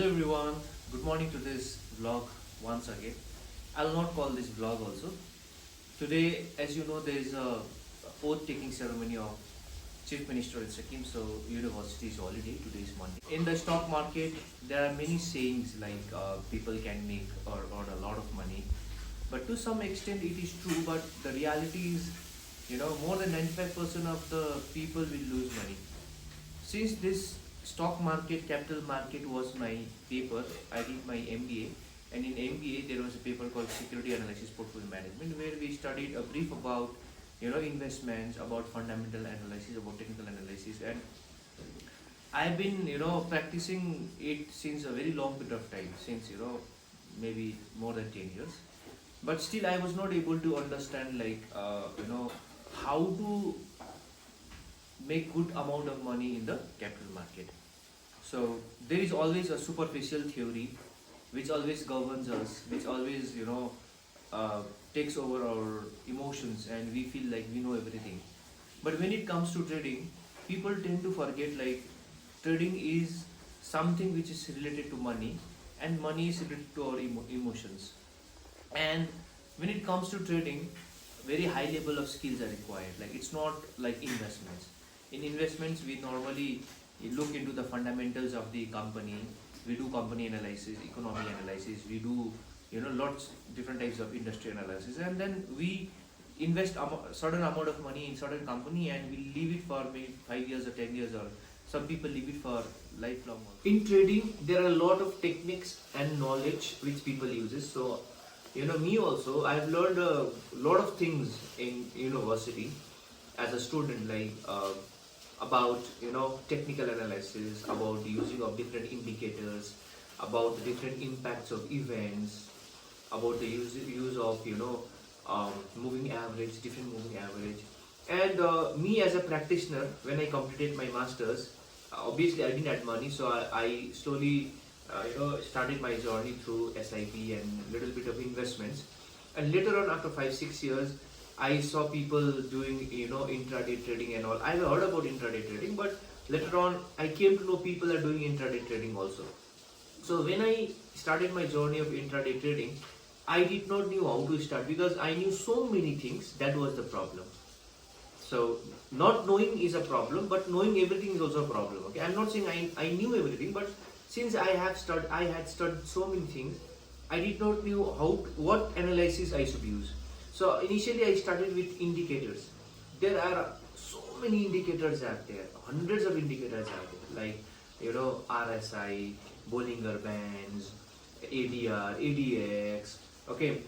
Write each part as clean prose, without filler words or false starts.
Hello everyone, good morning to this vlog once again. I'll not call this vlog also. Today, as you know, there is a oath taking ceremony of Chief Minister in Sikkim, so university is holiday, today is Monday. In the stock market, there are many sayings like people can make or a lot of money. But to some extent it is true, but the reality is, more than 95% of the people will lose money. Since this stock market, capital market was my paper, I did my MBA, and in MBA there was a paper called Security Analysis Portfolio Management, where we studied a brief about investments, about fundamental analysis, about technical analysis, and I've been practicing it since a very long period of time, since maybe more than 10 years. But still I was not able to understand how to make good amount of money in the capital market. So there is always a superficial theory which always governs us, which always takes over our emotions, and we feel like we know everything. But when it comes to trading, people tend to forget like trading is something which is related to money, and money is related to our emotions. And when it comes to trading, very high level of skills are required. Like it's not like investments. In investments, we normally look into the fundamentals of the company. We do company analysis, economy analysis. We do lots different types of industry analysis, and then we invest certain amount of money in certain company, and we leave it for maybe 5 years or 10 years, or some people leave it for lifelong. In trading, there are a lot of techniques and knowledge which people uses. So me also, I've learned a lot of things in university as a student, like about technical analysis, about the using of different indicators, about the different impacts of events, about the use of moving average, different moving average. And me as a practitioner, when I completed my masters, obviously I didn't have money, so I slowly started my journey through SIP and little bit of investments. And later on, after 5-6 years, I saw people doing intraday trading and all. I heard about intraday trading, but later on I came to know people are doing intraday trading also. So when I started my journey of intraday trading, I did not knew how to start, because I knew so many things. That was the problem. So not knowing is a problem, but knowing everything is also a problem. Okay, I'm not saying I knew everything, but since I had studied so many things, I did not knew what analysis I should use. So initially I started with indicators. There are so many indicators out there, hundreds of indicators out there, like RSI, Bollinger Bands, ADR, ADX, okay,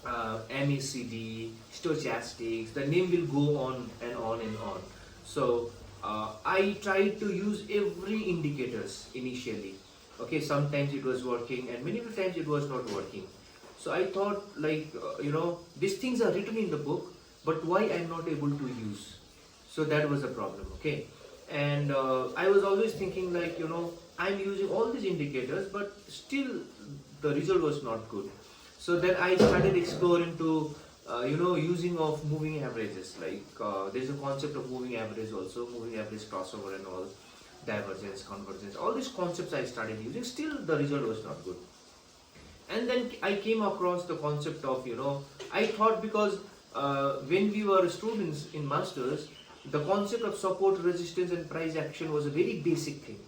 MACD, stochastics. The name will go on and on and on. So I tried to use every indicators initially. Okay, sometimes it was working, and many times it was not working. So I thought like these things are written in the book, but why I'm not able to use? So that was a problem. Okay, and I was always thinking like I'm using all these indicators, but still the result was not good. So then I started exploring to using of moving averages. Like there's a concept of moving average also, moving average crossover and all, divergence, convergence, all these concepts I started using. Still the result was not good. And then I came across the concept of I thought, because when we were students in masters, the concept of support, resistance and price action was a very basic thing,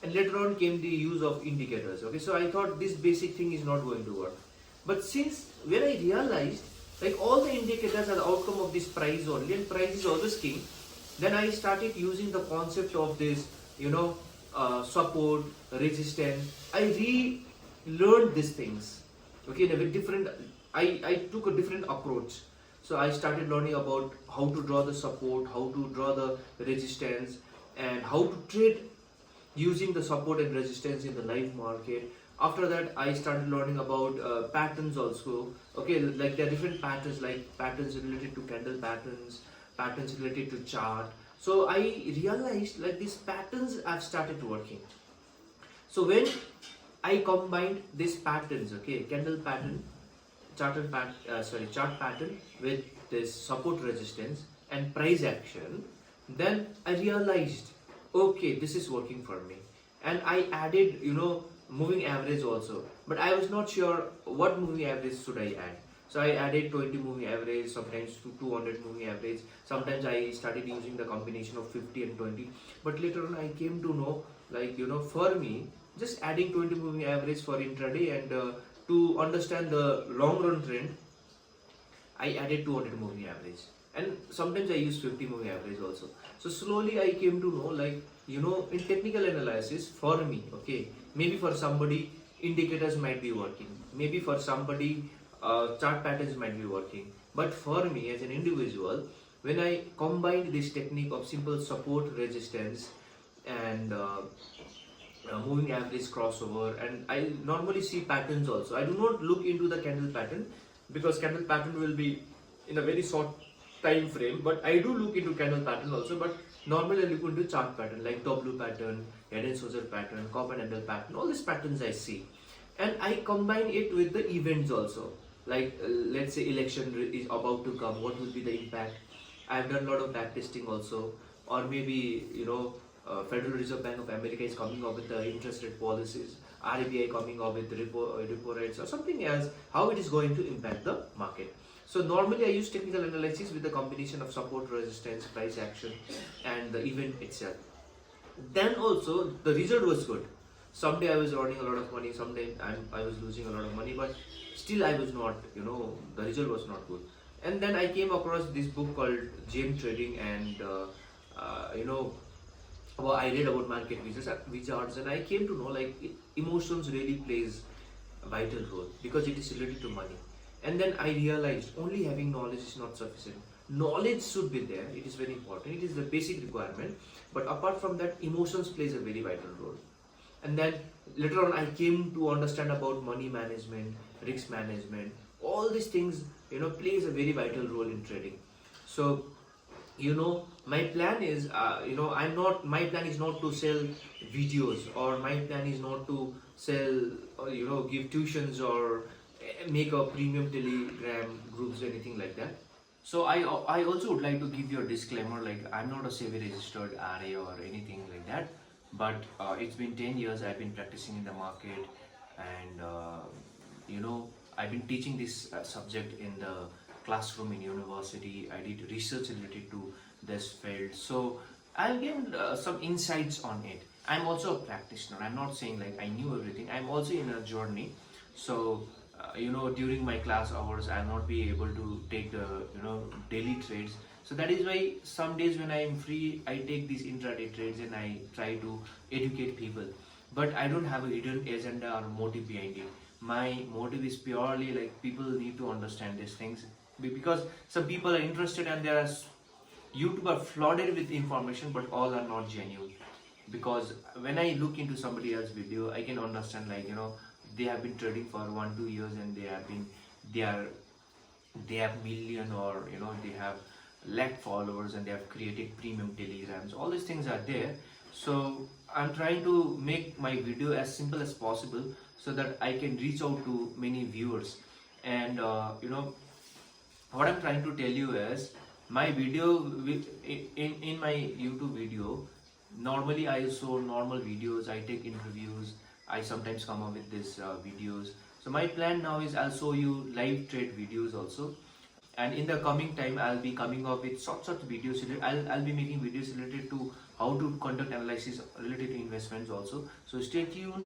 and later on came the use of indicators. Okay, so I thought this basic thing is not going to work. But since when I realized like all the indicators are the outcome of this price only, and price is always king, then I started using the concept of this support, resistance. I learned these things, okay, in a very different. I took a different approach. So I started learning about how to draw the support, how to draw the resistance, and how to trade using the support and resistance in the live market. After that, I started learning about patterns also. Okay, like there are different patterns, like patterns related to candle patterns, patterns related to chart. So I realized like these patterns have started working. So when I combined these patterns, okay, candle pattern, chart pattern with this support, resistance and price action, then I realized, okay, this is working for me. And I added moving average also, but I was not sure what moving average should I add. So I added 20 moving average, sometimes 200 moving average. Sometimes I started using the combination of 50 and 20. But later on I came to know, like, for me, just adding 20 moving average for intraday, and to understand the long run trend, I added 200 moving average, and sometimes I use 50 moving average also. So slowly I came to know, like, in technical analysis, for me, okay, maybe for somebody indicators might be working, maybe for somebody chart patterns might be working, but for me as an individual, when I combined this technique of simple support, resistance, and moving average crossover, and I normally see patterns also. I do not look into the candle pattern, because candle pattern will be in a very short time frame, but I do look into candle pattern also. But normally I look into chart pattern like W pattern, head and shoulder pattern, cup and handle pattern, all these patterns I see, and I combine it with the events also. Like, let's say election is about to come, what will be the impact? I've done a lot of back testing also. Or maybe, Federal Reserve Bank of America is coming up with the interest rate policies, RBI coming up with the repo rates or something else, how it is going to impact the market. So normally I use technical analysis with the combination of support, resistance, price action, and the event itself. Then also the result was good. Someday I was earning a lot of money, someday I was losing a lot of money, but still I was not, the result was not good. And then I came across this book called GM Trading, and I read about market wizards, and I came to know, like, emotions really plays a vital role because it is related to money. And then I realized only having knowledge is not sufficient. Knowledge should be there; it is very important. It is the basic requirement. But apart from that, emotions plays a very vital role. And then later on I came to understand about money management, risk management, all these things, plays a very vital role in trading. So, my plan is, my plan is not to sell videos, or my plan is not to sell, or give tuitions, or make a premium telegram groups, anything like that. So I also would like to give you a disclaimer, like, I'm not a SEBI registered RA or anything like that, but it's been 10 years I've been practicing in the market, and I've been teaching this subject in the classroom in university. I did research related to this field, so I'll give some insights on it. I'm also a practitioner. I'm not saying like I knew everything. I'm also in a journey. So during my class hours I'll not be able to take the daily trades. So that is why some days when I am free, I take these intraday trades and I try to educate people. But I don't have a hidden agenda or motive behind it. My motive is purely like people need to understand these things, because some people are interested, and there are YouTube are flooded with information, but all are not genuine. Because when I look into somebody else's video, I can understand, like, they have been trading for 1-2 years, and they have million, or they have lakh followers, and they have created premium telegrams. All these things are there. So I'm trying to make my video as simple as possible, so that I can reach out to many viewers. And what I'm trying to tell you is, my video in my YouTube video, normally I show normal videos, I take interviews, I sometimes come up with these videos. So my plan now is I'll show you live trade videos also, and in the coming time I'll be coming up with short videos. I'll be making videos related to how to conduct analysis related to investments also. So stay tuned.